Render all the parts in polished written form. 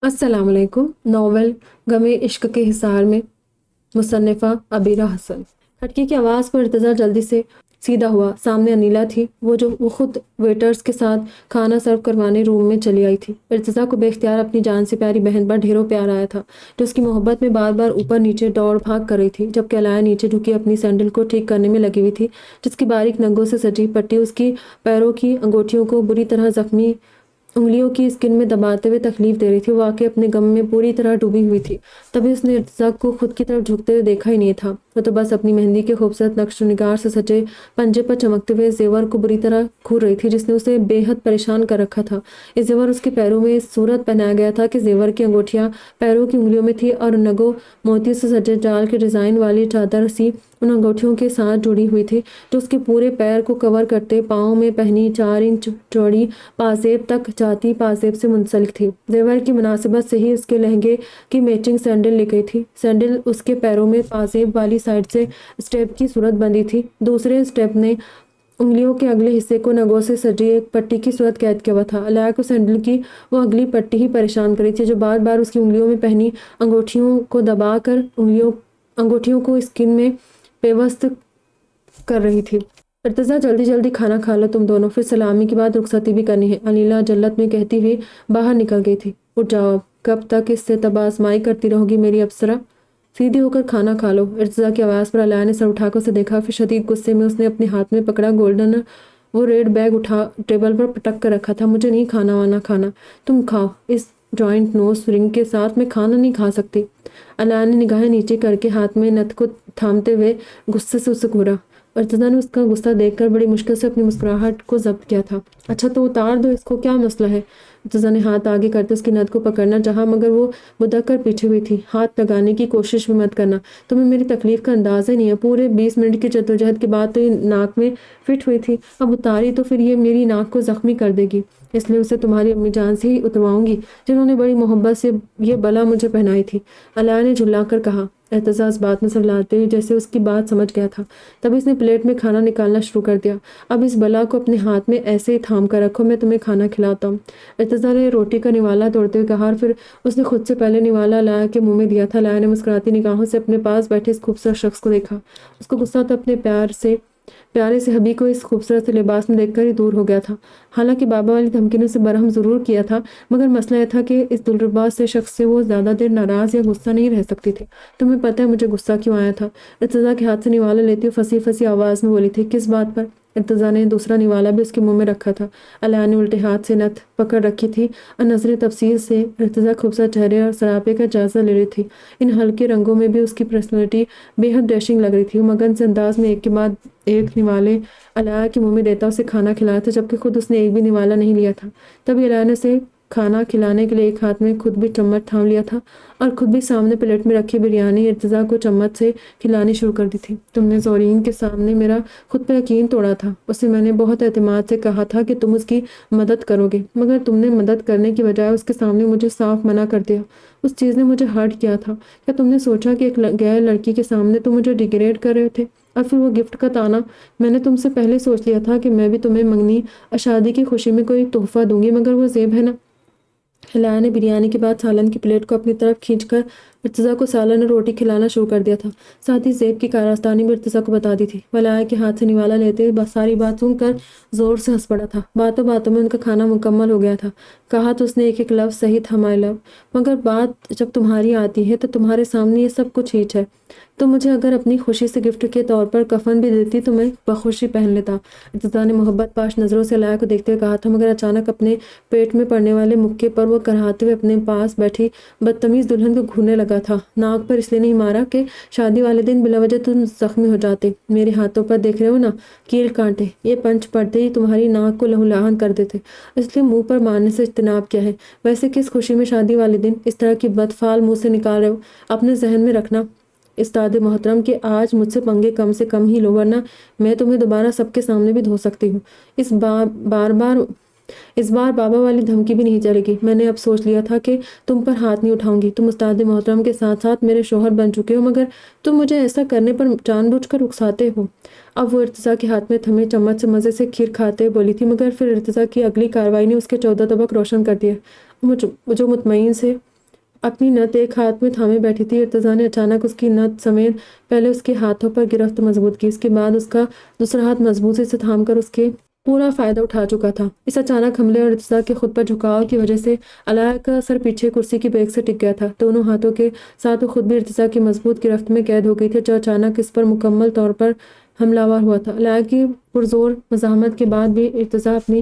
السلام علیکم۔ ناول غم عشق کے حصار میں مصنفہ عبیرہ حسن۔ کھٹکی کی آواز پر ارتضیٰ جلدی سے سیدھا ہوا۔ سامنے انیلا تھی، وہ خود ویٹرز کے ساتھ کھانا سرو کروانے روم میں چلی آئی تھی۔ ارتضیٰ کو بے اختیار اپنی جان سے پیاری بہن پر ڈھیروں پیار آیا تھا، جو اس کی محبت میں بار بار اوپر نیچے دوڑ بھاگ کر رہی تھی، جبکہ علایا نیچے جھکی اپنی سینڈل کو ٹھیک کرنے میں لگی ہوئی تھی، جس کی باریک نگوں سے سجی پٹی اس کی پیروں کی انگوٹھیوں کو بری طرح زخمی انگلیوں کی اسکن میں دباتے ہوئے تکلیف دے رہی تھی۔ وہ واقعی اپنے غم میں پوری طرح ڈوبی ہوئی تھی، تبھی اس نے ارتضیٰ کو خود کی طرف جھکتے ہوئے دیکھا ہی نہیں تھا۔ وہ تو بس اپنی مہندی کے خوبصورت نقش و نگار سے سجے پنجے پر چمکتے ہوئے زیور کو بری طرح گھور رہی تھی، جس نے اسے بے حد پریشان کر رکھا تھا۔ یہ زیور اس کے پیروں میں اس صورت پہنایا گیا تھا کہ زیور کی انگوٹھیاں پیروں کی انگلیوں میں تھی اور نگوں موتی سے سجے جال کے ڈیزائن والی چادر سی ان انگوٹھیوں کے ساتھ جڑی ہوئی تھی، جو اس کے پورے پیر کو کور کرتے پاؤں میں پہنی 4 انچ چوڑی پازیب تک جاتی پازیب سے منسلک تھی۔ زیور کی مناسبت سے ہی اس کے لہنگے کی میچنگ سینڈل لی گئی تھی۔ سینڈل اس کے پیروں میں پازیب والی سائڈ سے اسٹیپ کی صورت بندھی تھی۔ دوسرے اسٹیپ نے انگلیوں کے اگلے حصے کو نگوں سے سجی ایک پٹی کی صورت قید کیا ہوا تھا۔ علایا کو سینڈل کی وہ اگلی پٹی ہی پریشان کر رہی تھی، جو بار بار اس کی انگلیوں میں پہنی انگوٹھیوں کو دبا کر انگوٹھیوں کو اسکن میں پیوست کر رہی تھی۔ ارتضیٰ جلدی جلدی کھانا کھا لو تم دونوں، پھر سلامی کے بعد رخصتی بھی کرنی ہے، انیلا جلت میں کہتی ہوئی باہر نکل گئی تھی۔ اٹھ جاؤ اب، کب تک اس سے طب آزمائی کرتی رہو گی میری افسرہ؟ سیدھی ہو کر کھانا کھا لو۔ ارتضیٰ کی آواز پر علایا نے سر اٹھا کر اسے دیکھا، پھر شدید غصے میں اس نے اپنے ہاتھ میں پکڑا گولڈن وہ ریڈ بیگ اٹھا ٹیبل پر پٹک کر رکھا تھا۔ مجھے نہیں کھانا وانا کھانا، تم کھاؤ، اس جوائنٹ نوز رنگ کے ساتھ میں کھانا نہیں کھا سکتی۔ علایا نے نگاہیں نیچے کر کے ہاتھ میں نتھ کو تھامتے ہوئے غصے سے اسے گھورا۔ ارتضیٰ نے اس کا غصہ دیکھ کر بڑی مشکل سے اپنی مسکراہٹ کو ضبط کیا تھا۔ اچھا تو اتار دو اس کو، کیا مسئلہ ہے؟ ارتضیٰ نے ہاتھ آگے کرتے اس کی نتھ کو پکڑنا چاہا، مگر وہ بدک کر پیچھے ہوئی تھی۔ ہاتھ لگانے کی کوشش بھی مت کرنا، تمہیں میری تکلیف کا اندازہ ہی نہیں ہے۔ پورے 20 منٹ کی جدوجہد کے بعد تو یہ ناک میں فٹ ہوئی تھی، اب اتاری تو پھر یہ میری ناک کو زخمی کر دے گی، اس لیے اسے تمہاری امی جان سے ہی اترواؤں گی، جنہوں نے بڑی محبت سے یہ بلا مجھے پہنائی تھی، علایا نے جھلا کر کہا۔ ارتضیٰ اس بات میں سرلاتے ہوئے جیسے اس کی بات سمجھ گیا تھا، تبھی اس نے پلیٹ میں کھانا نکالنا شروع کر دیا۔ اب اس بلا کو اپنے ہاتھ میں ایسے ہی تھام کر رکھو، میں تمہیں کھانا کھلاتا ہوں۔ ارتضیٰ نے روٹی کا نوالا توڑتے ہوئے کہا، اور پھر اس نے خود سے پہلے نوالا علایا کے منہ میں دیا تھا۔ علایا نے مسکراتی نگاہوں سے اپنے پاس بیٹھے اس خوبصورت شخص کو دیکھا۔ اس کو غصہ تو اپنے پیارے سے حبی کو اس خوبصورت سے لباس میں دیکھ کر ہی دور ہو گیا تھا۔ حالانکہ بابا والی دھمکی نے اسے برہم ضرور کیا تھا، مگر مسئلہ یہ تھا کہ اس دلربا سے شخص سے وہ زیادہ دیر ناراض یا غصہ نہیں رہ سکتی تھی۔ تمہیں پتہ ہے مجھے غصہ کیوں آیا تھا؟ ارتضیٰ کے ہاتھ سے نوالا لیتی ہوئی پھنسی پھنسی آواز میں بولی تھی۔ کس بات پر؟ ارتضیٰ نے دوسرا نوالا بھی اس کے منہ میں رکھا تھا۔ علایا نے الٹے ہاتھ سے نتھ پکڑ رکھی تھی اور نظر تفصیل سے ارتضیٰ خوبصورت چہرے اور سراپے کا جائزہ لے رہی تھی۔ ان ہلکے رنگوں میں بھی اس کی پرسنالٹی بے حد ڈیشنگ لگ رہی تھی۔ وہ مگن سے انداز میں ایک کے بعد ایک نوالے علایا کے منہ میں دیتا اسے کھانا کھلایا تھا، جبکہ خود اس نے ایک بھی نوالا نہیں لیا تھا۔ تبھی علایا نے اسے کھانا کھلانے کے لیے ایک ہاتھ میں خود بھی چمچ تھام لیا تھا اور خود بھی سامنے پلیٹ میں رکھی بریانی ارتضیٰ کو چمچ سے کھلانی شروع کر دی تھی۔ تم نے زورین کے سامنے میرا خود پہ یقین توڑا تھا، اسے میں نے بہت اعتماد سے کہا تھا کہ تم اس کی مدد کرو گے، مگر تم نے مدد کرنے کی بجائے اس کے سامنے مجھے صاف منع کر دیا۔ اس چیز نے مجھے ہرٹ کیا تھا۔ کیا تم نے سوچا کہ ایک غیر لڑکی کے سامنے تم مجھے ڈیگریڈ کر رہے تھے؟ اور پھر وہ گفٹ کا تانا، میں نے تم سے پہلے سوچ لیا تھا کہ میں بھی تمہیں منگنی اور شادی کی خوشی میں کوئی تحفہ دوں گی، مگر وہ زیب ہے نا۔ علایا نے بریانی کے بعد سالن کی پلیٹ کو اپنی طرف کھینچ کر ارتضیٰ کو سالن اور روٹی کھلانا شروع کر دیا تھا، ساتھ ہی زیب کی کارستانی بھی ارتضیٰ کو بتا دی تھی۔ وہ علایا کے ہاتھ سے نوالا لیتے ساری بات سن کر زور سے ہنس پڑا تھا۔ باتوں باتوں میں ان کا کھانا مکمل ہو گیا تھا۔ کہا تو اس نے ایک ایک لفظ صحیح تھا، مائی لو، مگر بات جب تمہاری آتی ہے تو تمہارے سامنے یہ سب کچھ ہیچ ہے۔ تو مجھے اگر اپنی خوشی سے گفٹ کے طور پر کفن بھی دیتی تو میں بخوشی پہن لیتا۔ ارتضیٰ نے محبت پاش نظروں سے علایا کو دیکھتے ہوئے کہا تھا، مگر اچانک اپنے پیٹ میں پڑنے والے مکے پر وہ کراہتے ہوئے اپنے پاس بیٹھی بدتمیز دلہن کو گھورنے لگا تھا۔ ناک پر اس لیے نہیں مارا کہ شادی والے دن بلا وجہ تم زخمی ہو جاتے۔ میرے ہاتھوں پر دیکھ رہے ہو نا، کیل کانٹے، یہ پنچ پڑتے ہی تمہاری ناک کو لہولہان کر دیتے، اس لیے منہ پر مارنے سے اجتناب کیا ہے۔ ویسے کس خوشی میں شادی والے دن اس طرح کی بدفعل منہ سے نکال رہے ہو؟ اپنے ذہن میں رکھنا استاد محترم کہ آج مجھ سے پنگے کم سے کم ہی لو، ورنہ میں تمہیں دوبارہ سب کے سامنے بھی دھو سکتی ہوں۔ اس بار بابا والی دھمکی بھی نہیں چلے گی۔ میں نے اب سوچ لیا تھا کہ تم پر ہاتھ نہیں اٹھاؤں گی۔ تم استاد محترم کے ساتھ ساتھ میرے شوہر بن چکے ہو، مگر تم مجھے ایسا کرنے پر جان بوجھ کر اکساتے ہو۔ اب وہ ارتضیٰ کے ہاتھ میں تھمے چمچ سے مزے سے کھیر کھاتے ہوئے بولی تھی، مگر پھر ارتضیٰ کی اگلی کارروائی نے اس کے 14 طبق روشن کر دیے۔ جو مطمئن سے اپنی نت ایک ہاتھ میں تھامے بیٹھی تھی۔ ارتضیٰ نے اچانک اس کی نت سمیت پہلے اس کے ہاتھوں پر گرفت مضبوط کی، اس کے بعد اس کا دوسرا ہاتھ مضبوطی سے تھام کر اس کے پورا فائدہ اٹھا چکا تھا۔ اس اچانک حملے اور ارتضیٰ کے خود پر جھکاؤ کی وجہ سے علاء کا سر پیچھے کرسی کی بیک سے ٹک گیا تھا۔ دونوں ہاتھوں کے ساتھ وہ خود بھی ارتضیٰ کی مضبوط گرفت میں قید ہو گئی تھی، جو اچانک اس پر مکمل طور پر حملہ آور ہوا تھا۔ علاء کی پرزور مزاحمت کے بعد بھی ارتضیٰ اپنی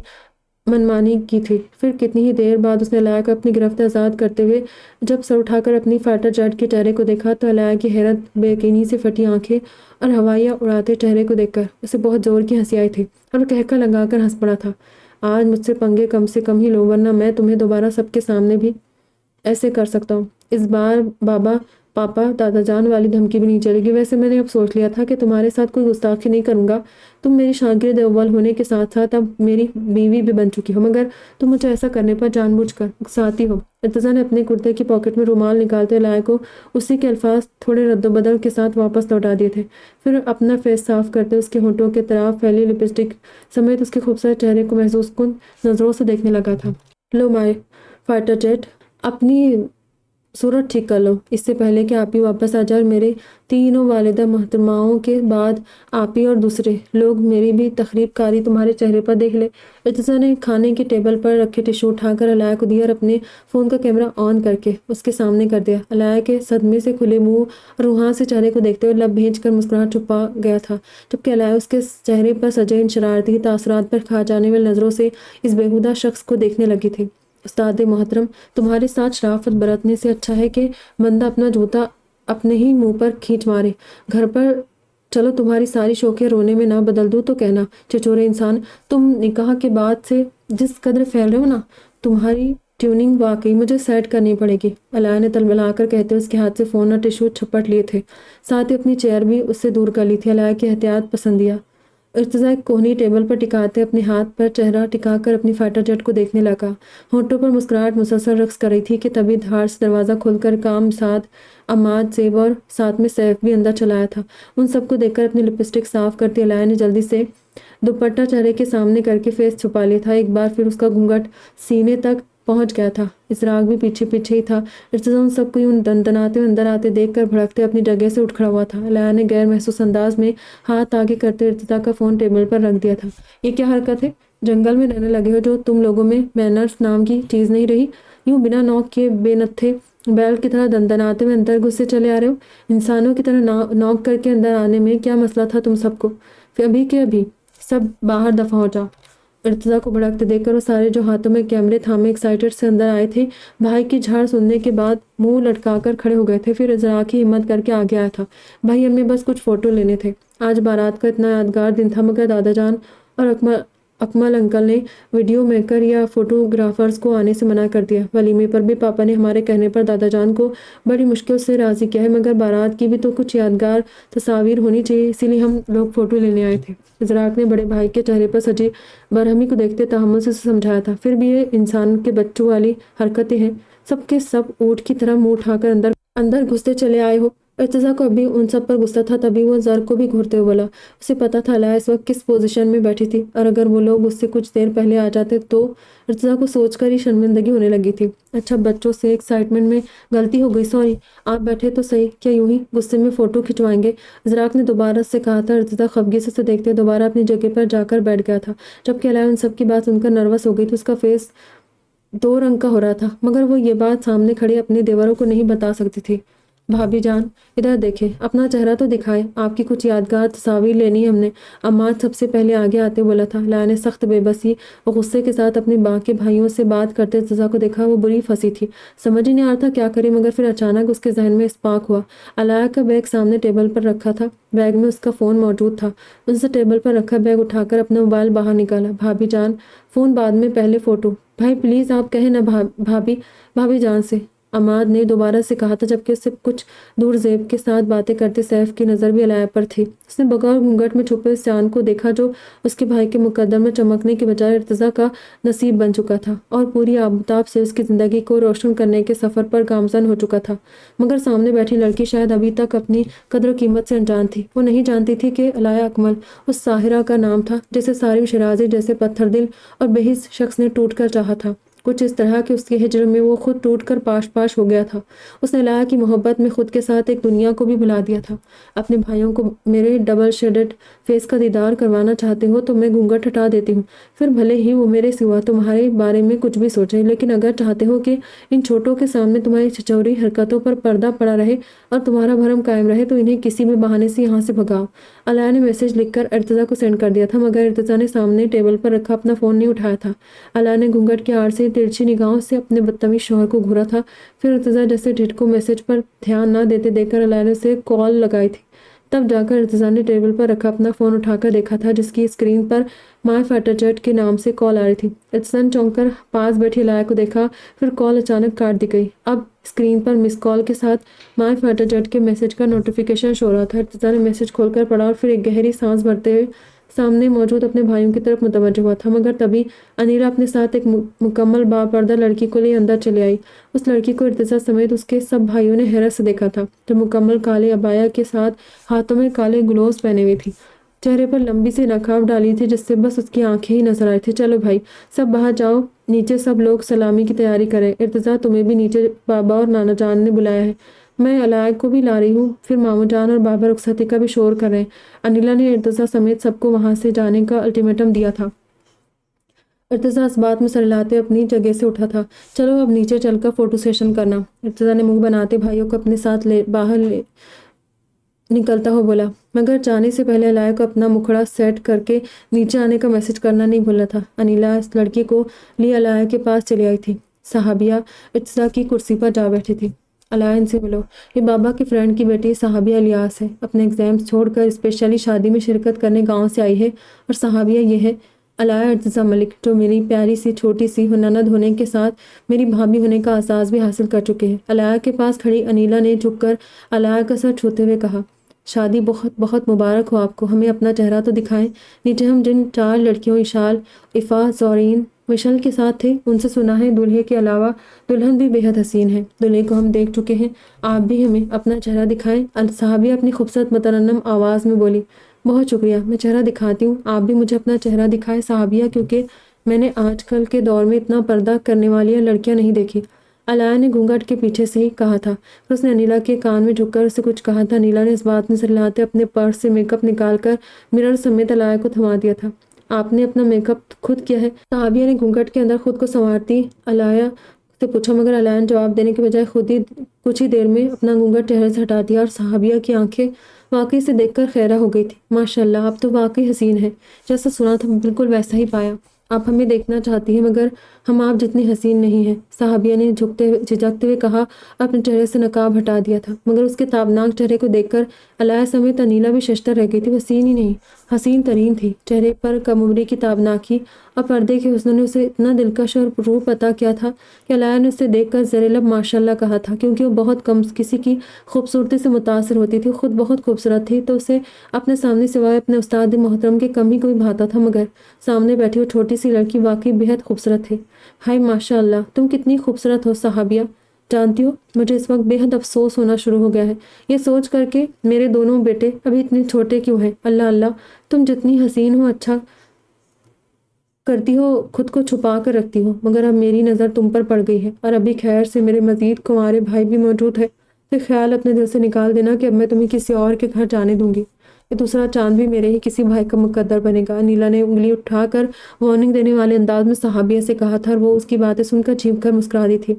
منمانی کی تھی۔ پھر کتنی ہی دیر بعد اس نے علاء کو اپنی گرفت آزاد کرتے ہوئے جب سر اٹھا کر اپنی فائٹر جیٹ کے چہرے کو دیکھا تو علاء کی حیرت، بے یقینی سے پھٹی آنکھیں اور ہوائیاں اڑاتے چہرے کو دیکھ کر اسے بہت زور کی ہنسی آئی تھی اور وہ قہقہ لگا کر ہنس پڑا تھا۔ آج مجھ سے پنگے کم سے کم ہی لو، ورنہ میں تمہیں دوبارہ سب کے سامنے بھی ایسے کر سکتا ہوں۔ اس بار بابا، پاپا، دادا جان والی دھمکی بھی نہیں چلے گی۔ ویسے میں نے اب سوچ لیا تھا کہ تمہارے ساتھ کوئی گستاخی نہیں کروں گا۔ تم میری شاگرد اول ہونے کے ساتھ ساتھ اب میری بیوی بھی بن چکی ہو، مگر تم مجھے ایسا کرنے پر جان بوجھ کر اکساتی ہو۔ ارتضیٰ نے اپنے کرتے کی پاکٹ میں رومال نکالتے علاء کو اسی کے الفاظ تھوڑے رد و بدل کے ساتھ واپس لوٹا دیے تھے۔ پھر اپنا فیس صاف کرتے اس کے ہونٹوں کے طرف پھیلی لپسٹک سمیت اس کے خوبصورت چہرے کو محسوس کن نظروں سے دیکھنے لگا تھا۔ لو مائی فائٹر جیٹ، اپنی صورت ٹھیک کر لو، اس سے پہلے کہ آپ ہی واپس آ جائے اور میرے تینوں والدہ محترماؤں کے بعد آپ ہی اور دوسرے لوگ میری بھی تخریب کاری تمہارے چہرے پر دیکھ لے۔ ارتضیٰ نے کھانے کی ٹیبل پر رکھے ٹشو اٹھا کر علاء کو دیا اور اپنے فون کا کیمرہ آن کر کے اس کے سامنے کر دیا۔ علاء کے صدمے سے کھلے منہ اور روحاں سے چہرے کو دیکھتے ہوئے لب بھینچ کر مسکراہٹ چھپا گیا تھا، جبکہ علاء اس کے چہرے پر سجے ان شرارتی تاثرات پر کھا جانے والی نظروں سے اس بیہودہ شخص کو دیکھنے لگی تھی۔ استاد محترم، تمہارے ساتھ شرافت برتنے سے اچھا ہے کہ بندہ اپنا جوتا اپنے ہی منہ پر کھینچ مارے۔ گھر پر چلو تمہاری ساری شوقیں رونے میں نہ بدل دوں تو کہنا۔ چچورے انسان، تم نکاح کے بعد سے جس قدر پھیل رہے ہو نا، تمہاری ٹیوننگ واقعی مجھے سیٹ کرنی پڑے گی، علاء نے تلملا کر کہتے اس کے ہاتھ سے فون اور ٹشو چھپٹ لیے تھے، ساتھ ہی اپنی چیئر بھی اس سے دور کر لی تھی۔ علاء کی احتیاط پسندیہ ارتضیٰ ایک کوہنی ٹیبل پر ٹکاتے اپنے ہاتھ پر چہرہ ٹکا کر اپنی فائٹر جیٹ کو دیکھنے لگا۔ ہونٹوں پر مسکراہٹ مسلسل رقص کر رہی تھی کہ تبھی دھاڑ سے دروازہ کھول کر کام ساتھ عماد، زیب اور ساتھ میں سیف بھی اندر چلایا تھا۔ ان سب کو دیکھ کر اپنی لپسٹک صاف کرتی علاء نے جلدی سے دوپٹہ چہرے کے سامنے کر کے فیس چھپا لیا تھا۔ ایک بار پھر اس کا گھونگھٹ سینے تک پہنچ گیا تھا، اضراق بھی پیچھے پیچھے ہی تھا۔ ارتضیٰ ان سب کو یوں دندناتے ہوئے اندر آتے دیکھ کر بھڑکتے اپنی جگہ سے اٹھ کھڑا ہوا تھا۔ علاء نے غیر محسوس انداز میں ہاتھ آگے کرتے ارتضیٰ کا فون ٹیبل پر رکھ دیا تھا۔ یہ کیا حرکت ہے؟ جنگل میں رہنے لگے ہو جو تم لوگوں میں مینرز نام کی چیز نہیں رہی؟ یوں بنا نوک کے بے نتھے بیل کی طرح دندناتے ہوئے اندر گھسے چلے آ رہے ہو؟ انسانوں کی طرح نوک کر کے اندر آنے میں کیا مسئلہ تھا تم سب کو؟ پھر ابھی کے ابھی سب باہر دفع ہو جاؤ۔ ارتضیٰ کو بھڑکتے دیکھ کر وہ سارے جو ہاتھوں میں کیمرے تھامے ایکسائٹڈ سے اندر آئے تھے، بھائی کی جھاڑ سننے کے بعد منہ لٹکا کر کھڑے ہو گئے تھے۔ پھر اضراق ہی ہمت کر کے آگے آیا تھا، بھائی ہمیں بس کچھ فوٹو لینے تھے۔ آج بارات کا اتنا یادگار دن تھا، مگر دادا جان اور اکمل انکل نے ویڈیو میکر یا فوٹوگرافرز کو آنے سے منع کر دیا۔ ولیمے پر بھی پاپا نے ہمارے کہنے پر دادا جان کو بڑی مشکل سے راضی کیا ہے، مگر بارات کی بھی تو کچھ یادگار تصاویر ہونی چاہیے، اسی لیے ہم لوگ فوٹو لینے آئے تھے۔ اضراق نے بڑے بھائی کے چہرے پر سجی برہمی کو دیکھتے تحمل سے سمجھایا تھا، پھر بھی یہ انسان کے بچوں والی حرکتیں ہیں، سب کے سب اونٹ کی طرح منہ اٹھا کر اندر گھستے چلے آئے ہو۔ ارتضیٰ کو ابھی ان سب پر غصہ تھا، تبھی وہ زر کو بھی گھورتے ہوئے بولا۔ اسے پتا تھا علاء اس وقت کس پوزیشن میں بیٹھی تھی، اور اگر وہ لوگ اس سے کچھ دیر پہلے آ جاتے تو ارتضیٰ کو سوچ کر ہی شرمندگی ہونے لگی تھی۔ اچھا بچوں سے ایکسائٹمنٹ میں غلطی ہو گئی، سوری، آپ بیٹھے تو صحیح، کیا یوں ہی غصے میں فوٹو کھنچوائیں گے؟ اضراق نے دوبارہ سے کہا تھا۔ ارتضیٰ خفگی سے دیکھتے دوبارہ اپنی جگہ پر جا کر بیٹھ گیا تھا، جبکہ علاء ان سب کی بات سن کر نروس ہو گئی تھی۔ اس کا فیس 2 رنگ کا ہو رہا تھا، مگر وہ یہ بات سامنے کھڑے اپنے دیوروں کو نہیں بتا سکتی تھی۔ بھابھی جان ادھر دیکھیں، اپنا چہرہ تو دکھائے، آپ کی کچھ یادگار تصاویر لینی ہے ہم نے، عماد سب سے پہلے آگے آتے بولا تھا۔ علاء نے سخت بے بسی اور غصے کے ساتھ اپنے باقی بھائیوں سے بات کرتے ارتضیٰ کو دیکھا۔ وہ بری پھنسی تھی، سمجھ ہی نہیں آ رہا تھا کیا کرے، مگر پھر اچانک اس کے ذہن میں اسپارک ہوا۔ علاء کا بیگ سامنے ٹیبل پر رکھا تھا، بیگ میں اس کا فون موجود تھا۔ ان سے ٹیبل پر رکھا بیگ اٹھا کر اپنا موبائل باہر نکالا۔ بھابھی جان فون بعد میں، پہلے فوٹو۔ بھائی پلیز آپ کہیں نا بھابھی جان سے، عماد نے دوبارہ سے کہا تھا، جبکہ اس سے کچھ دور زیب کے ساتھ باتیں کرتے سیف کی نظر بھی علاء پر تھی۔ اس نے بغیر گھونگھٹ میں چھپے اس چاند کو دیکھا جو اس کے بھائی کے مقدر میں چمکنے کے بجائے ارتضیٰ کا نصیب بن چکا تھا اور پوری آفتاب سے اس کی زندگی کو روشن کرنے کے سفر پر گامزن ہو چکا تھا۔ مگر سامنے بیٹھی لڑکی شاید ابھی تک اپنی قدر و قیمت سے انجان تھی۔ وہ نہیں جانتی تھی کہ علاء اکمل اس ساحرہ کا نام تھا جسے سارم شیرازی جیسے پتھر دل اور بے حس شخص نے ٹوٹ کر چاہا تھا۔ کچھ اس طرح کہ اس کے ہجر میں وہ خود ٹوٹ کر پاش پاش ہو گیا تھا۔ اس نے الحیہ کی محبت میں خود کے ساتھ ایک دنیا کو بھی بھلا دیا تھا۔ اپنے بھائیوں کو میرے ڈبل شیڈڈ فیس کا دیدار کروانا چاہتے ہو تو میں گھونگھٹ ہٹا دیتی ہوں، پھر بھلے ہی وہ میرے سوا تمہارے بارے میں کچھ بھی سوچیں، لیکن اگر چاہتے ہو کہ ان چھوٹوں کے سامنے تمہاری چھچوری حرکتوں پر پردہ پڑا رہے اور تمہارا بھرم قائم رہے تو انہیں کسی بھی بہانے سے یہاں سے بھگاؤ۔ الحیہ نے میسج لکھ کر ارتضیٰ کو سینڈ کر دیا تھا، مگر ارتضیٰ نے سامنے ٹیبل پر رکھا اپنا فون نہیں اٹھایا تھا۔ الحیہ نے گھونگھٹ کے آڑ سے ترچھی نگاہوں سے اپنے بدتمیز شوہر کو گھورا تھا، پھر ارتضیٰ جیسے ڈھٹکو میسج پر دھیان نہ دیتے دیکھ کر الحیہ نے اسے کال لگائی تھی۔ تب جا کر ارتضیٰ نے ٹیبل پر رکھا اپنا فون اٹھا کر دیکھا تھا، جس کی اسکرین پر مائی فائٹر جیٹ کے نام سے کال آ رہی تھی۔ ارتضیٰ نے چونک کر پاس بیٹھی الحیہ کو دیکھا، پھر کال اچانک کاٹ دی گئی۔ اب اسکرین پر مس کال کے ساتھ مائی فائٹر جیٹ کے میسج کا نوٹیفیکیشن شو ہو رہا تھا۔ ارتضیٰ نے میسج کھول کر پڑھا اور پھر ایک گہری سانس بھرتے ہوئے سامنے موجود اپنے بھائیوں کی طرف متوجہ ہوا تھا، مگر تبھی انیلا اپنے ساتھ ایک مکمل باپردہ لڑکی کو لیے اندر چلی آئی۔ اس لڑکی کو ارتضیٰ سمیت اس کے سب بھائیوں نے حیرت سے دیکھا تھا، جو مکمل کالے عبایا کے ساتھ ہاتھوں میں کالے گلوز پہنے ہوئی تھی، چہرے پر لمبی سی نقاب ڈالی تھی جس سے بس اس کی آنکھیں ہی نظر آئی تھی۔ چلو بھائی سب باہر جاؤ، نیچے سب لوگ سلامی کی تیاری کریں۔ ارتضیٰ تمہیں بھی نیچے بابا اور نانا جان نے بلایا ہے، میں الحیہ کو بھی لا رہی ہوں، پھر ماموں جان اور بابا رخصتی کا بھی شور کر رہے ہیں۔ انیلا نے ارتضیٰ سمیت سب کو وہاں سے جانے کا الٹیمیٹم دیا تھا۔ ارتضیٰ اس بات میں سر ہلاتے اپنی جگہ سے اٹھا تھا۔ چلو اب نیچے چل کر فوٹو سیشن کرنا۔ ارتضیٰ نے منہ بناتے بھائیوں کو اپنے ساتھ باہر نکلتا ہو بولا، مگر جانے سے پہلے الحیہ کو اپنا مکھڑا سیٹ کر کے نیچے آنے کا میسج کرنا نہیں بھولنا تھا۔ انیلا اس لڑکی کو لیے الحیہ کے پاس چلی آئی تھی۔ صحابیہ ارتضیٰ کی کرسی پر جا بیٹھی تھی۔ الحیہ ان سے ملو، یہ بابا کی فرینڈ کی بیٹی صحابیہ الیاس ہے، اپنے ایگزامز چھوڑ کر اسپیشلی شادی میں شرکت کرنے گاؤں سے آئی ہے، اور صحابیہ یہ ہے الحیہ ارتضیٰ ملک، جو میری پیاری سی چھوٹی سی نند ہونے کے ساتھ میری بھابھی ہونے کا اعزاز بھی حاصل کر چکے ہیں۔ الحیہ کے پاس کھڑی انیلا نے جھک کر الحیہ کا سر چھوتے ہوئے کہا، شادی بہت بہت مبارک ہو آپ کو، ہمیں اپنا چہرہ تو دکھائیں۔ نیچے ہم جن 4 لڑکیوں اشال، عفا، زورین، مشل کے ساتھ تھے، ان سے سنا ہے دولہے کے علاوہ دلہن بھی بے حد حسین ہے۔ دولہے کو ہم دیکھ چکے ہیں، آپ بھی ہمیں اپنا چہرہ دکھائیں۔ صحابیہ اپنی خوبصورت مترنم آواز میں بولی، بہت شکریہ، میں چہرہ دکھاتی ہوں، آپ بھی مجھے اپنا چہرہ دکھائیں صحابیہ، کیونکہ میں نے آج کل کے دور میں اتنا پردہ کرنے والی لڑکیاں نہیں دیکھی۔ الحیہ نے گھونگھٹ کے پیچھے سے ہی کہا تھا، پھر اس نے انیلا کے کان میں جھک کر اسے کچھ کہا تھا۔ انیلا نے اس بات میں سر ہلاتے اپنے پرس سے میک اپ نکال کر مرر سمیت الحیہ کو تھما دیا تھا۔ آپ نے اپنا میک اپ خود کیا ہے؟ صحابیہ نے گھونگھٹ کے اندر خود کو سنوارتی الحیہ سے پوچھا، مگر الحیہ نے جواب دینے کے بجائے خود ہی کچھ ہی دیر میں اپنا گھونگھٹ چہرے سے ہٹا دیا، اور صحابیہ کی آنکھیں واقعی سے دیکھ کر خیرہ ہو گئی تھی۔ ماشاءاللہ، آپ تو واقعی حسین ہیں، جیسا سنا تھا بالکل ویسا ہی پایا۔ آپ ہمیں دیکھنا چاہتی ہیں مگر ہم آپ جتنی حسین نہیں ہیں، صحابیہ نے جھجکتے ہوئے کہا۔ اپنے چہرے سے نقاب ہٹا دیا تھا، مگر اس کے تابناک چہرے کو دیکھ کر الحیہ سمیت انیلا بھی ششدر رہ گئی تھی۔ وہ حسین ہی نہیں، حسین ترین تھی۔ چہرے پر کم عمری کی تابناکی اور پردے کے حسن نے اسے اتنا دلکش اور روپ عطا کیا تھا کہ الحیہ نے اسے دیکھ کر زیر لب ماشاءاللہ کہا تھا، کیونکہ وہ بہت کم کسی کی خوبصورتی سے متاثر ہوتی تھی، خود بہت خوبصورت تھی، تو اسے اپنے سامنے سوائے اپنے استاد محترم کے کم ہی کوئی بھاتا تھا، مگر سامنے بیٹھی وہ چھوٹی سی لڑکی واقعی بےحد خوبصورت تھی۔ ہائے ماشاءاللہ، تم کتنی خوبصورت ہو صحابیہ۔ جانتی ہو، مجھے اس وقت بے حد افسوس ہونا شروع ہو گیا ہے، یہ سوچ کر کے میرے دونوں بیٹے ابھی اتنے چھوٹے کیوں ہیں۔ اللہ اللہ، تم جتنی حسین ہو، اچھا کرتی ہو، خود کو چھپا کر رکھتی ہو، مگر اب میری نظر تم پر پڑ گئی ہے، اور ابھی خیر سے میرے مزید کنوارے بھائی بھی موجود ہے، پھر خیال اپنے دل سے نکال دینا کہ اب میں تمہیں کسی اور کے گھر جانے دوں گی، یہ دوسرا چاند بھی میرے ہی کسی بھائی کا مقدر بنے گا۔ انیلا نے انگلی اٹھا کر وارننگ دینے والے انداز میں صحابیہ سے کہا تھا، اور وہ اس کی باتیں سن کر چیخ کر مسکرا دی تھی۔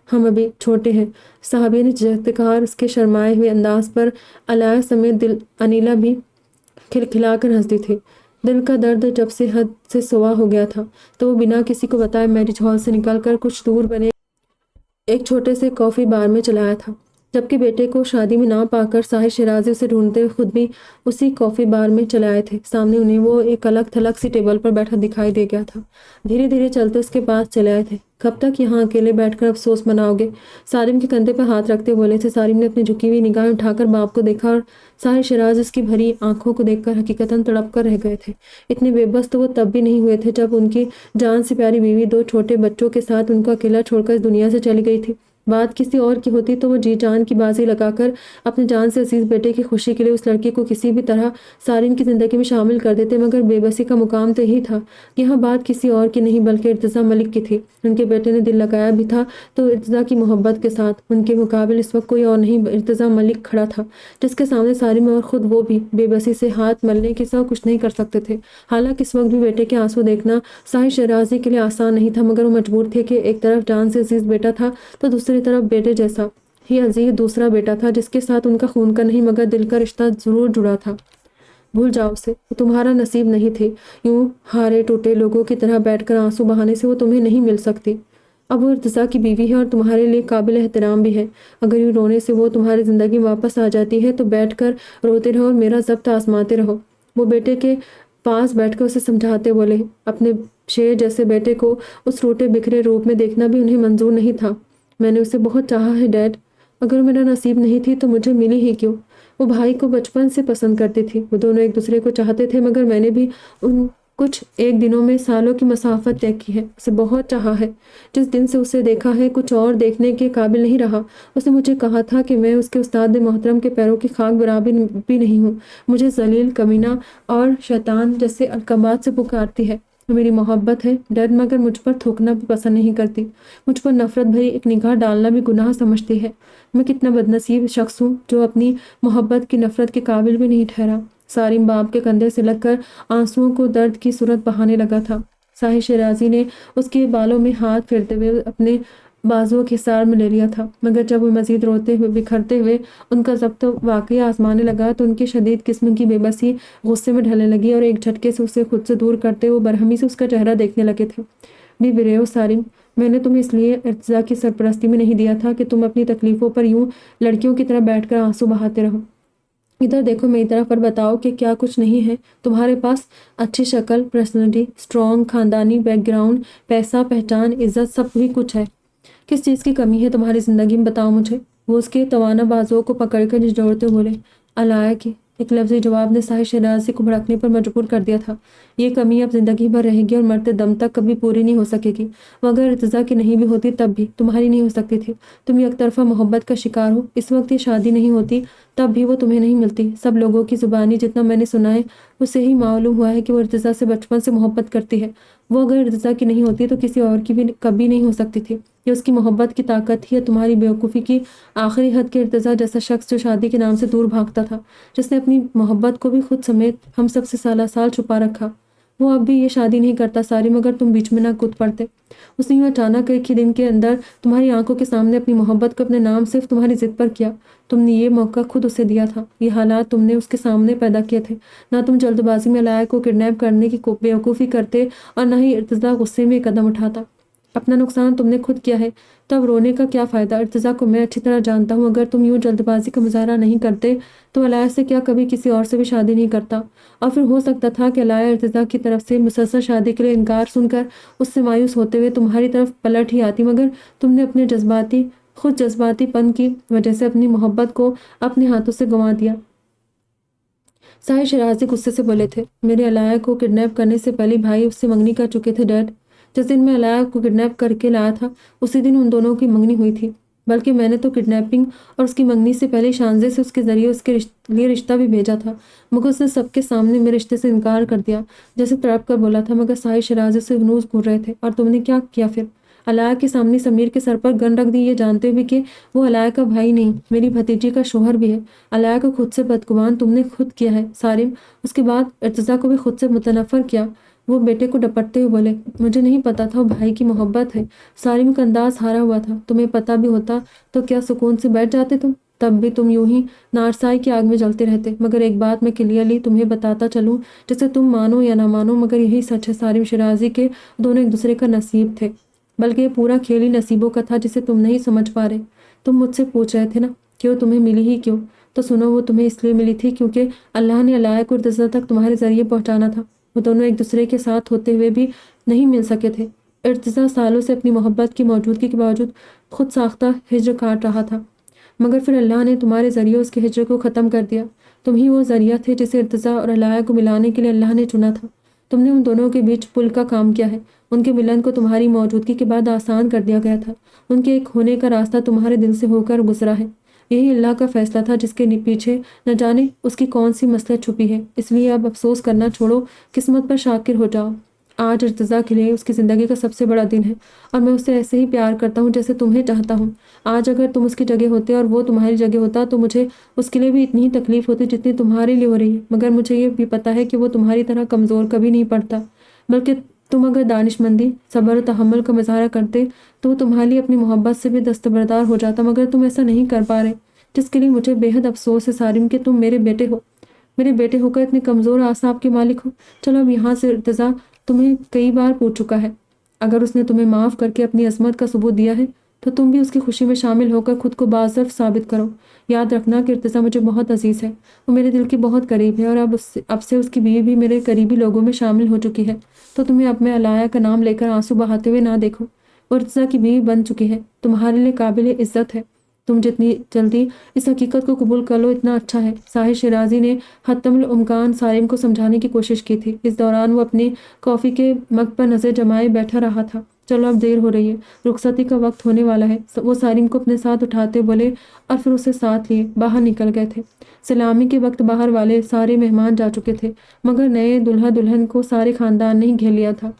ہم ابھی چھوٹے ہیں، صحابیہ نے جھجکتے کہا، اور اس کے شرمائے ہوئے انداز پر الحیہ سمیت انیلا بھی کھلکھلا کر ہنستی تھی۔ دل کا درد جب سے حد سے سوا ہو گیا تھا تو وہ بنا کسی کو بتائے میرج ہال سے نکل کر کچھ دور بنے ایک چھوٹے سے کافی بار میں چلا آیا تھا، جبکہ بیٹے کو شادی میں نہ پا کر ساحر شیرازی اسے ڈھونڈتے ہوئے خود بھی اسی کافی بار میں چلے آئے تھے۔ سامنے انہیں وہ ایک الگ تھلگ سی ٹیبل پر بیٹھا دکھائی دے گیا تھا۔ دھیرے دھیرے چلتے اس کے پاس چلے آئے تھے۔ کب تک یہاں اکیلے بیٹھ کر افسوس مناؤ گے؟ سالم کے کندھے پر ہاتھ رکھتے بولے تھے۔ سالم نے اپنی جھکی ہوئی نگاہیں اٹھا کر باپ کو دیکھا، اور ساحر شیراز اس کی بھری آنکھوں کو دیکھ کر حقیقتاً تڑپ کر رہ گئے تھے۔ اتنے بے بس تو وہ تب بھی نہیں ہوئے تھے جب ان کی جان سے پیاری بیوی 2 چھوٹے بچوں کے ساتھ ان کو اکیلا چھوڑ کر اس دنیا سے چلی گئی تھی۔ بات کسی اور کی ہوتی تو وہ جی جان کی بازی لگا کر اپنے جان سے عزیز بیٹے کی خوشی کے لیے اس لڑکی کو کسی بھی طرح سارم کی زندگی میں شامل کر دیتے، مگر بے بسی کا مقام تو یہی تھا۔ یہاں بات کسی اور کی نہیں بلکہ ارتضیٰ ملک کی تھی۔ ان کے بیٹے نے دل لگایا بھی تھا تو ارتضیٰ کی محبت کے ساتھ۔ ان کے مقابل اس وقت کوئی اور نہیں ارتضیٰ ملک کھڑا تھا، جس کے سامنے سارم اور خود وہ بھی بے بسی سے ہاتھ ملنے کے سوا کچھ نہیں کر سکتے تھے۔ حالانکہ اس وقت بھی بیٹے کے آنسو دیکھنا ساحر شیرازی کے لیے آسان نہیں تھا، مگر وہ مجبور تھے کہ ایک طرف جان سے عزیز بیٹا تھا تو دوسری طرف بیٹے جیسا ہی عزیز دوسرا بیٹا تھا، جس کے ساتھ ان کا خون کا نہیں مگر دل کا رشتہ ضرور جڑا تھا۔ بھول جاؤ اسے، وہ تمہارا نصیب نہیں تھے۔ یوں ہارے ٹوٹے لوگوں کی طرح بیٹھ کر آنسو بہانے سے وہ تمہیں نہیں مل سکتی۔ اب وہ ارتضیٰ کی بیوی ہے اور تمہارے لیے قابل احترام بھی ہے۔ اگر یوں رونے سے وہ تمہاری زندگی میں واپس آ جاتی ہے تو بیٹھ کر روتے رہو اور میرا ضبط آزماتے رہو۔ وہ بیٹے کے پاس بیٹھ کر اسے سمجھاتے بولے۔ اپنے شیر جیسے بیٹے کو اس ٹوٹے بکھرے روپ میں دیکھنا بھی انہیں منظور نہیں تھا۔ میں نے اسے بہت چاہا ہے ڈیڈ، اگر میرا نصیب نہیں تھی تو مجھے ملی ہی کیوں؟ وہ بھائی کو بچپن سے پسند کرتی تھی، وہ دونوں ایک دوسرے کو چاہتے تھے، مگر میں نے بھی ان کچھ ایک دنوں میں سالوں کی مسافت طے کی ہے۔ اسے بہت چاہا ہے۔ جس دن سے اسے دیکھا ہے کچھ اور دیکھنے کے قابل نہیں رہا۔ اس نے مجھے کہا تھا کہ میں اس کے استاد محترم کے پیروں کی خاک برابر بھی نہیں ہوں۔ مجھے ذلیل، کمینہ اور شیطان جیسے القابات سے پکارتی ہے۔ وہ میری محبت ہے ڈیڈ، مگر مجھ پر تھوکنا بھی پسند نہیں کرتی۔ مجھ پر نفرت بھری ایک نگاہ ڈالنا بھی گناہ سمجھتی ہے۔ میں کتنا بدنصیب شخص ہوں جو اپنی محبت کی نفرت کے قابل بھی نہیں ٹھہرا۔ سارم باپ کے کندھے سے لگ کر آنسوؤں کو درد کی صورت بہانے لگا تھا۔ ساحر شیرازی نے اس کے بالوں میں ہاتھ پھیرتے ہوئے اپنے بازوؤں کے حصار میں لے لیا تھا، مگر جب وہ مزید روتے ہوئے بکھرتے ہوئے ان کا ضبط واقعی آزمانے لگا تو ان کی شدید قسم کی بے بسی غصے میں ڈھلنے لگی اور ایک جھٹکے سے اسے خود سے دور کرتے وہ برہمی سے اس کا چہرہ دیکھنے لگے تھے۔ بی بریو سارم، میں نے تمہیں اس لیے ارتضیٰ کی سرپرستی میں نہیں دیا تھا کہ تم اپنی تکلیفوں پر یوں لڑکیوں کی طرح بیٹھ کر آنسو بہاتے رہو۔ ادھر دیکھو میری طرف اور بتاؤ کہ کیا کچھ نہیں ہے تمہارے پاس؟ اچھی شکل، پرسنالٹی، اسٹرانگ خاندانی بیک گراؤنڈ، پیسہ، پہچان، عزت، سب بھی کچھ ہے۔ کس چیز کی کمی ہے تمہاری زندگی میں، بتاؤ مجھے۔ وہ اس کے توانا بازوؤں کو پکڑ کر جھنجھوڑتے بولے۔ الائے کی ایک لفظی جواب نے ساحر شیرازی کو بھڑکنے پر مجبور کر دیا تھا۔ یہ کمی اب زندگی بھر رہے گی اور مرتے دم تک کبھی پوری نہیں ہو سکے گی۔ وہ اگر ارتضیٰ کی نہیں بھی ہوتی تب بھی تمہاری نہیں ہو سکتی تھی۔ تم یک طرفہ محبت کا شکار ہو۔ اس وقت یہ شادی نہیں ہوتی تب بھی وہ تمہیں نہیں ملتی۔ سب لوگوں کی زبانی جتنا میں نے سنا ہے اس سے ہی معلوم ہوا ہے کہ وہ ارتضیٰ سے بچپن سے محبت کرتی ہے۔ وہ اگر ارتضیٰ کی نہیں ہوتی تو کسی اور کی بھی کبھی نہیں ہو سکتی تھی۔ یہ اس کی محبت کی طاقت تھی یا تمہاری بیوقوفی کی آخری حد کے ارتضیٰ جیسا شخص جو شادی کے نام سے دور بھاگتا تھا، جس نے اپنی محبت کو بھی خود سمیت ہم سب سے سالہ سال چھپا رکھا، وہ اب بھی یہ شادی نہیں کرتا سارم، مگر تم بیچ میں نہ کود پڑتے۔ اس نے یوں اچانک ایک ہی دن کے اندر تمہاری آنکھوں کے سامنے اپنی محبت کو اپنے نام صرف تمہاری ضد پر کیا۔ تم نے یہ موقع خود اسے دیا تھا، یہ حالات تم نے اس کے سامنے پیدا کیے تھے۔ نہ تم جلد بازی میں الائے کو کڈنیپ کرنے کی بیوقوفی کرتے اور نہ ہی ارتضیٰ غصے میں قدم اٹھاتا۔ اپنا نقصان تم نے خود کیا ہے، تو اب رونے کا کیا فائدہ؟ ارتضیٰ کو میں اچھی طرح جانتا ہوں، اگر تم یوں جلد بازی کا مظاہرہ نہیں کرتے تو الائے سے کیا کبھی کسی اور سے بھی شادی نہیں کرتا، اور پھر ہو سکتا تھا کہ الائے ارتضیٰ کی طرف سے مسلسل شادی کے لیے انکار سن کر اس سے مایوس ہوتے ہوئے تمہاری طرف پلٹ ہی آتی، مگر تم نے اپنے خود جذباتی پن کی وجہ سے اپنی محبت کو اپنے ہاتھوں سے گنوا دیا۔ ساحر شیرازی غصے سے بولے تھے۔ میرے الائے کو کڈنیپ کرنے سے پہلے بھائی اس سے منگنی کر چکے تھے ڈیڈ۔ جس دن میں الائے کو کڈنیپ کر کے لایا تھا اسی دن ان دونوں کی منگنی ہوئی تھی، بلکہ میں نے تو کڈنیپنگ اور اس کی منگنی سے پہلے شانزے سے اس کے ذریعے اس کے لیے رشتہ بھی بھیجا تھا، مگر اس نے سب کے سامنے میرے رشتے سے انکار کر دیا، جیسے تڑپ کر بولا تھا، مگر ساحر شیرازی سے ہنوز گھور رہے تھے۔ اور تم نے کیا کیا پھر؟ الائے کے سامنے سمیر کے سر پر گن رکھ دی، یہ جانتے ہوئے کہ وہ الائے کا بھائی نہیں، میری بھتیجی کا شوہر بھی ہے۔ الائے کو خود سے بدگمان تم نے خود کیا ہے سارم۔ اس کے بعد ارتضیٰ کو بھی خود سے متنفر کیا۔ وہ بیٹے کو ڈپٹتے ہوئے بولے۔ مجھے نہیں پتا تھا وہ بھائی کی محبت ہے۔ سارم کا انداز ہارا ہوا تھا۔ تمہیں پتا بھی ہوتا تو کیا سکون سے بیٹھ جاتے تم؟ تب بھی تم یوں ہی نارسائی کی آگ میں جلتے رہتے۔ مگر ایک بات میں کلیئرلی تمہیں بتاتا چلوں، جسے تم مانو یا نہ مانو، مگر یہی سچ ہے سارم شیرازی کے دونوں ایک دوسرے کا نصیب تھے، بلکہ یہ پورا کھیل ہی نصیبوں کا تھا جسے تم نہیں سمجھ پا رہے۔ تم مجھ سے پوچھ رہے تھے نا کہ وہ تمہیں ملی ہی کیوں، تو سنو، وہ تمہیں اس لیے ملی تھی کیونکہ اللہ نے الائے کو ارتضیٰ تک تمہارے ذریعے پہنچانا تھا۔ وہ دونوں ایک دوسرے کے ساتھ ہوتے ہوئے بھی نہیں مل سکے تھے۔ ارتضیٰ سالوں سے اپنی محبت کی موجودگی کے باوجود خود ساختہ ہجر کاٹ رہا تھا، مگر پھر اللہ نے تمہارے ذریعے اس کے ہجر کو ختم کر دیا۔ تم ہی وہ ذریعہ تھے جسے ارتضیٰ اور الائے کو ملانے کے لیے اللہ نے چنا تھا۔ تم نے ان دونوں کے بیچ پل کا کام کیا ہے۔ ان کے ملن کو تمہاری موجودگی کے بعد آسان کر دیا گیا تھا۔ ان کے ایک ہونے کا راستہ تمہارے دل سے ہو کر گزرا ہے۔ یہی اللہ کا فیصلہ تھا جس کے پیچھے نہ جانے اس کی کون سی مصلحت چھپی ہے۔ اس لیے اب افسوس کرنا چھوڑو، قسمت پر شاکر ہو جاؤ۔ آج ارتضیٰ کے لیے اس کی زندگی کا سب سے بڑا دن ہے اور میں اسے ایسے ہی پیار کرتا ہوں جیسے تمہیں چاہتا ہوں۔ آج اگر تم اس کی جگہ ہوتے اور وہ تمہاری جگہ ہوتا تو مجھے اس کے لیے بھی اتنی ہی تکلیف ہوتی جتنی تمہارے لیے ہو رہی ہے، مگر مجھے یہ بھی پتا ہے کہ وہ تمہاری طرح کمزور کبھی نہیں پڑتا، بلکہ تم اگر دانش مندی، صبر و تحمل کا مظاہرہ کرتے تو وہ تمہارے لیے اپنی محبت سے بھی دستبردار ہو جاتا، مگر تم ایسا نہیں کر پا رہے، جس کے لیے مجھے بے حد افسوس ہے سارم کہ تم میرے بیٹے ہو، میرے بیٹے ہو کر اتنے کمزور اعصاب کے مالک ہو۔ چلو اب یہاں سے ارتضیٰ تمہیں کئی بار پوچھ چکا ہے، اگر اس نے تمہیں معاف کر کے اپنی عظمت کا ثبوت دیا ہے تو تم بھی اس کی خوشی میں شامل ہو کر خود کو باظرف ثابت کرو۔ یاد رکھنا کہ ارتضیٰ مجھے بہت عزیز ہے، وہ میرے دل کے بہت قریب ہے اور اب سے اس کی بیوی بھی میرے قریبی لوگوں میں شامل ہو چکی ہے، تو تمہیں اب میں علایا کا نام لے کر آنسو بہاتے ہوئے نہ دیکھو۔ وہ ارتضیٰ کی بیوی بن چکی ہے، تمہارے لیے قابل عزت ہے، تم جتنی جلدی اس حقیقت کو قبول کر لو اتنا اچھا ہے۔ ساحر شیرازی نے حتم الامکان سارم کو سمجھانے کی کوشش کی تھی، اس دوران وہ اپنی کافی کے مگ پر نظر جمائے بیٹھا رہا تھا۔ چلو اب دیر ہو رہی ہے، رخصتی کا وقت ہونے والا ہے۔ وہ سارم کو اپنے ساتھ اٹھاتے بولے اور پھر اسے ساتھ لیے باہر نکل گئے تھے۔ سلامی کے وقت باہر والے سارے مہمان جا چکے تھے، مگر نئے دلہا دلہن کو سارے خاندان نے ہی گھیر لیا تھا۔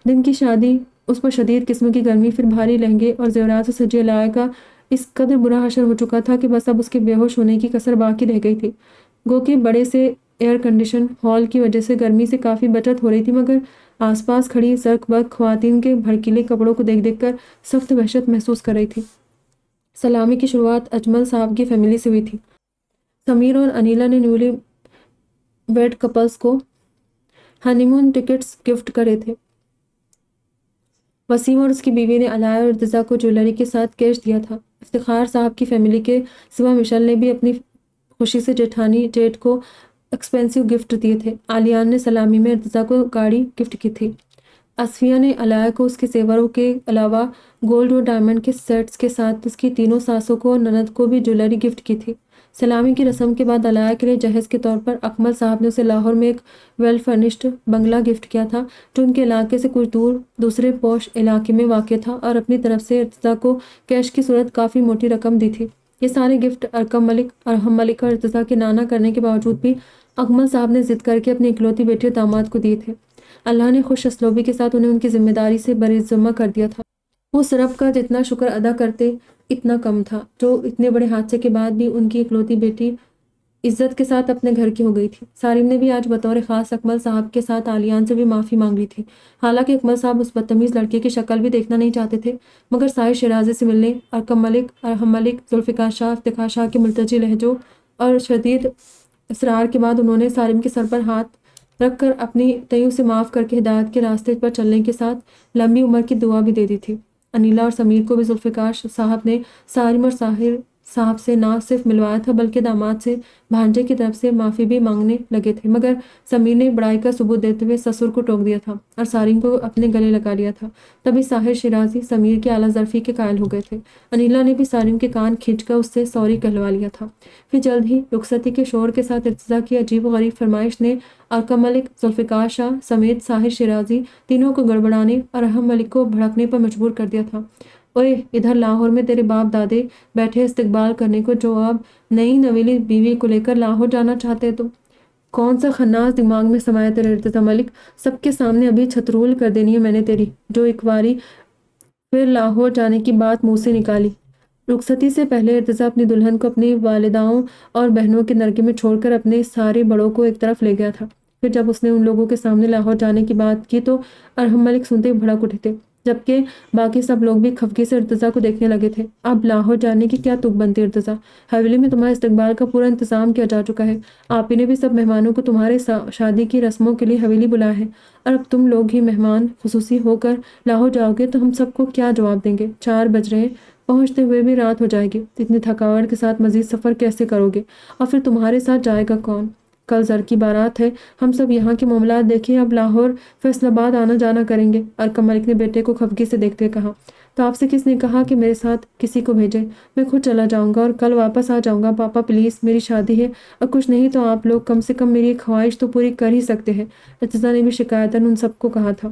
دن کی شادی، اس پر شدید قسم کی گرمی، پھر بھاری لہنگے اور زیورات سے سجی علایا کا اس قدر برا حشر ہو چکا تھا کہ بس اب اس کے بے ہوش ہونے کی کسر باقی رہ گئی تھی۔ گو کہ بڑے سے ایئر کنڈیشن ہال کی وجہ سے گرمی سے کافی بچت ہو رہی تھی، مگر آس پاس کھڑی زرق برق خواتین کے بھڑکیلے کپڑوں کو دیکھ دیکھ کر سخت وحشت محسوس کر رہی تھی۔ سلامی کی شروعات اجمل صاحب کی فیملی سے ہوئی تھی۔ سمیر اور انیلا نے نیولی ویڈ کپلز کو ہنی مون ٹکٹس گفٹ کرے تھے۔ وسیم اور اس کی بیوی نے علایا اور ارتضیٰ کو جویلری کے ساتھ کیش دیا تھا۔ افتخار صاحب کی فیملی کے سوا مشل نے بھی اپنی خوشی سے جیٹھانی جیٹ کو ایکسپینسو گفٹ دیے تھے۔ عالیان نے سلامی میں ارتضیٰ کو گاڑی گفٹ کی تھی۔ اصفیہ نے علایا کو اس کے زیوروں کے علاوہ گولڈ اور ڈائمنڈ کے سیٹس کے ساتھ اس کی تینوں ساسوں کو اور نند کو بھی جویلری گفٹ کی تھی۔ سلامی کی رسم کے بعد علایا کے لیے جہیز کے طور پر اکمل صاحب نے اسے لاہور میں ایک ویل فرنشڈ بنگلہ گفٹ کیا تھا، جو ان کے علاقے سے کچھ دور دوسرے پوش علاقے میں واقع تھا، اور اپنی طرف سے ارتضیٰ کو کیش کی صورت کافی موٹی رقم دی تھی۔ یہ سارے گفٹ ارحم ملک اور ارتضیٰ کے نانا کرنے کے باوجود بھی اکمل صاحب نے ضد کر کے اپنی اکلوتی بیٹی اور داماد کو دیے تھے۔ اللہ نے خوش اسلوبی کے ساتھ انہیں ان کی ذمہ داری سے بری ذمہ کر دیا تھا۔ وہ اس رب کا جتنا شکر ادا کرتے اتنا کم تھا، جو اتنے بڑے حادثے کے بعد بھی ان کی اکلوتی بیٹی عزت کے ساتھ اپنے گھر کی ہو گئی تھی۔ سارم نے بھی آج بطور خاص اکمل صاحب کے ساتھ عالیان سے بھی معافی مانگ لی تھی۔ حالانکہ اکمل صاحب اس بدتمیز لڑکے کی شکل بھی دیکھنا نہیں چاہتے تھے، مگر ساحر شیرازی سے ملنے ارحم ملک، ذوالفقار شاہ، افتخار شاہ کے ملتجی لہجوں اور شدید اصرار کے بعد انہوں نے سارم کے سر پر ہاتھ رکھ کر اپنی تئیں اسے معاف کر کے ہدایت کے راستے پر چلنے کے ساتھ لمبی عمر کی دعا بھی دے دی تھی۔ انیلا اور سمیر کو بھی ذوالفقار صاحب نے سارم اور ساحر صاحب سے نہ صرف ملوایا تھا بلکہ داماد سے بھانجے کی طرف سے معافی بھی مانگنے لگے تھے، مگر سمیر نے بڑائی کا ثبوت دیتے ہوئے سسر کو ٹوک دیا تھا اور سارم کو اپنے گلے لگا لیا تھا۔ تبھی ساحر شیرازی سمیر کی اعلیٰ ظرفی کے قائل ہو گئے تھے۔ انیلا نے بھی سارم کے کان کھینچ کر اس سے سوری کہلوا لیا تھا۔ پھر جلد ہی رخصتی کے شور کے ساتھ ارتضیٰ کی عجیب و غریب فرمائش نے ارحم ملک، ذوالفقار شاہ سمیت ساحر شیرازی تینوں کو گڑبڑانے اور ارحم ملک کو بھڑکنے پر مجبور کر دیا تھا۔ اوئے ادھر لاہور میں تیرے باپ دادے بیٹھے استقبال کرنے کو، جو اب نئی نویلی بیوی کو لے کر لاہور جانا چاہتے تو کون سا خناس دماغ میں سمایا تیرے ارتضیٰ ملک، سب کے سامنے ابھی چھترول کر دینی ہے میں نے تیری، جو ایک باری پھر لاہور جانے کی بات منہ سے نکالی۔ رخصتی سے پہلے ارتضیٰ اپنی دلہن کو اپنی والداؤں اور بہنوں کے نرگے میں چھوڑ کر اپنے سارے بڑوں کو ایک طرف لے گیا تھا۔ پھر جب اس نے ان لوگوں کے سامنے لاہور جانے کی بات کی تو ارحم ملک سنتے ہی بھڑک اٹھے تھے، جبکہ باقی سب لوگ بھی خفگی سے ارتضیٰ کو دیکھنے لگے تھے۔ اب لاہور جانے کی کیا تک بنتی ارتضیٰ؟ حویلی میں تمہارے استقبال کا پورا انتظام کیا جا چکا ہے، آپ ہی نے بھی سب مہمانوں کو تمہارے شادی کی رسموں کے لیے حویلی بلایا ہے، اور اب تم لوگ ہی مہمان خصوصی ہو کر لاہور جاؤ گے تو ہم سب کو کیا جواب دیں گے؟ 4 بج رہے ہیں، پہنچتے ہوئے بھی رات ہو جائے گی، اتنی تھکاوٹ کے ساتھ مزید سفر کیسے کرو گے؟ اور پھر تمہارے ساتھ جائے گا کون؟ کل زر کی بارات ہے، ہم سب یہاں کے معاملات دیکھیں، اب لاہور فیصل آباد آنا جانا کریں گے۔ ارحم ملک نے بیٹے کو خفگی سے دیکھتے کہا، تو آپ سے کس نے کہا کہ میرے ساتھ کسی کو بھیجے؟ میں خود چلا جاؤں گا اور کل واپس آ جاؤں گا۔ پاپا پلیز، میری شادی ہے اور کچھ نہیں تو آپ لوگ کم سے کم میری ایک خواہش تو پوری کر ہی سکتے ہیں، ارتضیٰ نے بھی شکایتاً ان سب کو کہا تھا۔